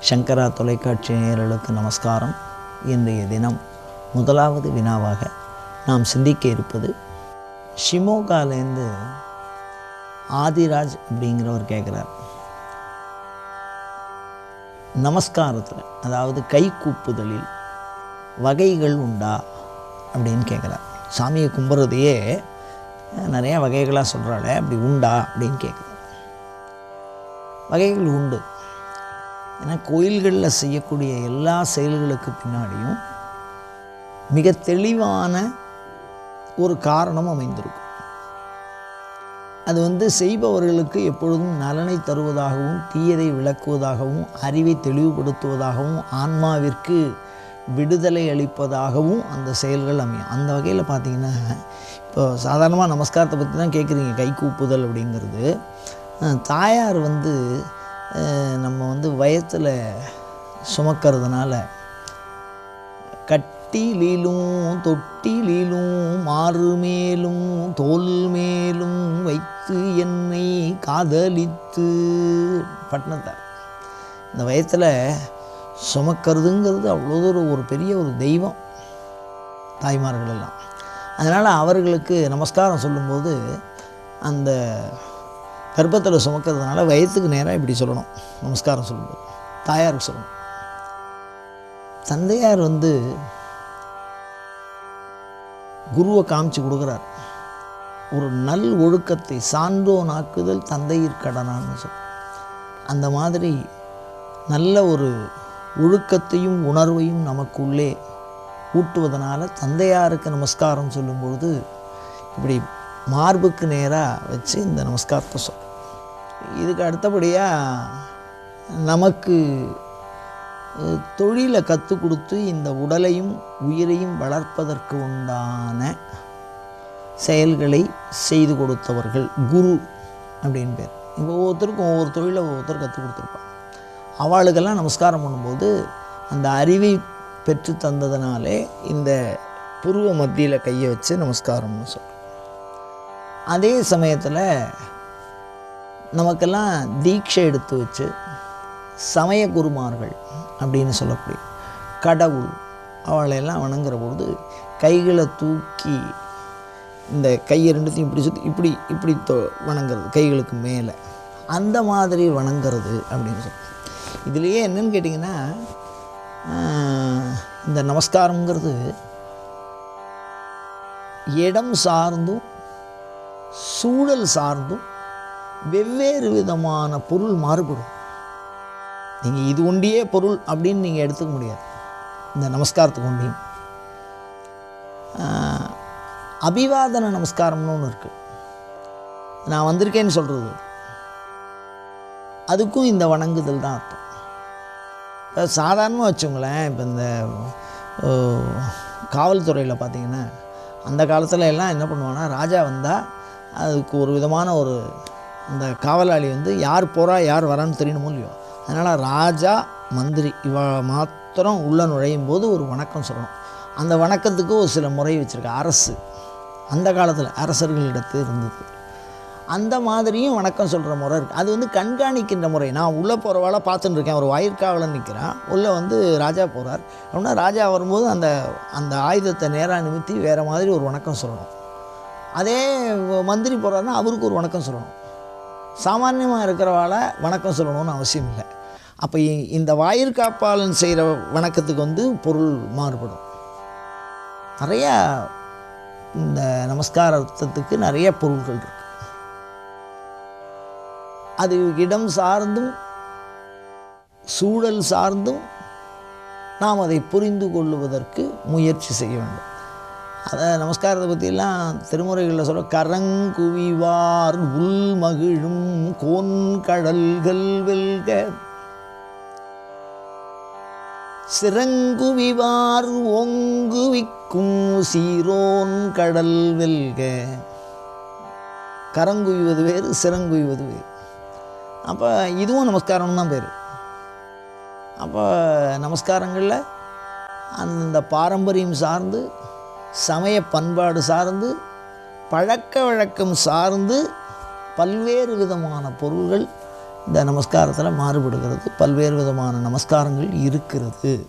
சங்கரா தொலைக்காட்சி நேயர்களுக்கு நமஸ்காரம். இன்றைய தினம் முதலாவது வினாவாக நாம் சிந்திக்க இருப்பது, ஷிமோகாலேருந்து ஆதிராஜ் அப்படிங்கிறவர் கேட்குறார், நமஸ்காரத்தில் அதாவது கை கூப்புதலில் வகைகள் உண்டா அப்படின்னு கேட்குறார். சாமியை கும்பிட்றதையே நிறையா வகைகளாக சொல்கிறாளே, அப்படி உண்டா அப்படின்னு கேட்குறார். வகைகள் உண்டு. ஏன்னா கோயில்களில் செய்யக்கூடிய எல்லா செயல்களுக்கு பின்னாடியும் மிக தெளிவான ஒரு காரணம் அமைந்திருக்கும். அது செய்பவர்களுக்கு எப்பொழுதும் நலனை தருவதாகவும், தீயதை விளக்குவதாகவும், அறிவை தெளிவுபடுத்துவதாகவும், ஆன்மாவிற்கு விடுதலை அளிப்பதாகவும் அந்த செயல்கள் அமையும். அந்த வகையில் பார்த்திங்கன்னா, இப்போ சாதாரணமாக நமஸ்காரத்தை பற்றி தான் கேட்குறீங்க. கை கூப்புதல் அப்படிங்கிறது தாயார் நம்ம வயத்தில் சுமக்கிறதுனால கட்டிலும் தொட்டிலும் மாறு மேலும் தோல் மேலும் வைத்து என்னை காதலித்து பட்டினத்தார். இந்த வயத்தில் சுமக்கிறதுங்கிறது அவ்வளோ ஒரு பெரிய ஒரு தெய்வம் தாய்மார்கள் எல்லாம். அதனால் அவர்களுக்கு நமஸ்காரம் சொல்லும்போது அந்த கர்ப்பத்தில் சுமக்கிறதுனால வயத்துக்கு நேராக இப்படி சொல்லணும். நமஸ்காரம் சொல்லும்போது தாயாருக்கு சொல்லணும். தந்தையார் குருவை காமிச்சு கொடுக்குறார். ஒரு நல் ஒழுக்கத்தை சான்றோன் ஆக்குதல் தந்தையிற் கடனான்னு சொல். அந்த மாதிரி நல்ல ஒரு ஒழுக்கத்தையும் உணர்வையும் நமக்குள்ளே ஊட்டுவதனால தந்தையாருக்கு நமஸ்காரம் சொல்லும்பொழுது இப்படி மார்புக்கு நேராக வச்சு இந்த நமஸ்காரத்தை சொல். இதுக்கு அடுத்தபடியாக நமக்கு தொழிலை கற்றுக் கொடுத்து இந்த உடலையும் உயிரையும் வளர்ப்பதற்கு உண்டான செயல்களை செய்து கொடுத்தவர்கள் குரு அப்படின்னு பேர். இப்போ ஒவ்வொருத்தருக்கும் ஒவ்வொரு தொழிலை ஒவ்வொருத்தர் கற்றுக் கொடுத்துருப்பாங்க. அவளுக்கெல்லாம் நமஸ்காரம் பண்ணும்போது அந்த அறிவை பெற்று தந்ததுனாலே இந்த புருவ மத்தியில் கையை வச்சு நமஸ்காரம்னு சொல்கிறோம். அதே சமயத்தில் நமக்கெல்லாம் தீட்சை எடுத்து வச்சு சமய குருமார்கள் அப்படின்னு சொல்லக்கூடிய கடவுள் அவளையெல்லாம் வணங்குற பொழுது கைகளை தூக்கி இந்த கையை ரெண்டுத்தையும் இப்படி சுற்றி இப்படி இப்படி வணங்குறது, கைகளுக்கு மேலே அந்த மாதிரி வணங்குறது அப்படின்னு சொல்லி. இதுலேயே என்னன்னு கேட்டிங்கன்னா, இந்த நமஸ்காரங்கிறது இடம் சார்ந்தும் சூழல் சார்ந்தும் வெவ்வேறு விதமான பொருள் மாறுபடும். நீங்கள் இது ஒண்டியே பொருள் அப்படின்னு நீங்கள் எடுத்துக்க முடியாது. இந்த நமஸ்காரத்துக்கு ஒண்டியும் அபிவாதன நமஸ்காரம்னு ஒன்று இருக்குது. நான் வந்திருக்கேன்னு சொல்கிறது, அதுக்கும் இந்த வணங்குதல் தான் அர்த்தம். சாதாரணமாக வச்சுங்களேன், இப்போ இந்த காவல்துறையில் பார்த்திங்கன்னா அந்த காலத்தில் எல்லாம் என்ன பண்ணுவாங்கன்னா, ராஜா வந்தால் அதுக்கு ஒரு விதமான ஒரு அந்த காவலாளி யார் போகிறா யார் வரான்னு தெரியணுமோ இல்லையோ, அதனால் ராஜா மந்திரி இவ மாத்திரம் உள்ளே நுழையும் போது ஒரு வணக்கம் சொல்லணும். அந்த வணக்கத்துக்கு ஒரு சில முறை வச்சுருக்க அரசு அந்த காலத்தில் அரசர்களிடத்து இருந்தது. அந்த மாதிரியும் வணக்கம் சொல்கிற முறை இருக்குது. அது கண்காணிக்கின்ற முறை. நான் உள்ளே போகிறவாளை பார்த்துட்டு இருக்கேன். ஒரு வாயிற்காவலன் நிற்கிறான், உள்ளே ராஜா போகிறார் அப்படின்னா, ராஜா வரும்போது அந்த அந்த ஆயுதத்தை நேராக நிமித்தி வேறு மாதிரி ஒரு வணக்கம் சொல்லணும். அதே மந்திரி போகிறாருன்னா அவருக்கு ஒரு வணக்கம் சொல்லணும். சாமானியமாக இருக்கிறவாளை வணக்கம் சொல்லணும்னு அவசியம் இல்லை. அப்போ இந்த வாயிற்காப்பாளன் செய்கிற வணக்கத்துக்கு பொருள் மாறுபடும். நிறையா இந்த நமஸ்காரத்துக்கு நிறைய பொருள்கள் இருக்குது. அது இடம் சார்ந்தும் சூழல் சார்ந்தும் நாம் அதை புரிந்து கொள்ளுவதற்கு முயற்சி செய்ய வேண்டும். அதை நமஸ்காரத்தை பற்றியெல்லாம் திருமுறைகளில் சொல்ல, கரங்குவிவார் உள் மகிழும் கோன் கடல்கள் வெல்க, சிறங்குவிவார் ஓங்குவிக்கும் சீரோன் கடல் வெல்க. கரங்குவிவது வேறு, சிறங்குவிவது வேறு. அப்போ இதுவும் நமஸ்காரம் தான் பேர். அப்போ நமஸ்காரங்களில் அந்த பாரம்பரியம் சார்ந்து, சமய பண்பாடு சார்ந்து, பழக்க வழக்கம் சார்ந்து பல்வேறு விதமான பொருள்கள் இந்த நமஸ்காரத்தில் மாறுபடுகிறது. பல்வேறு விதமான நமஸ்காரங்கள் இருக்கிறது.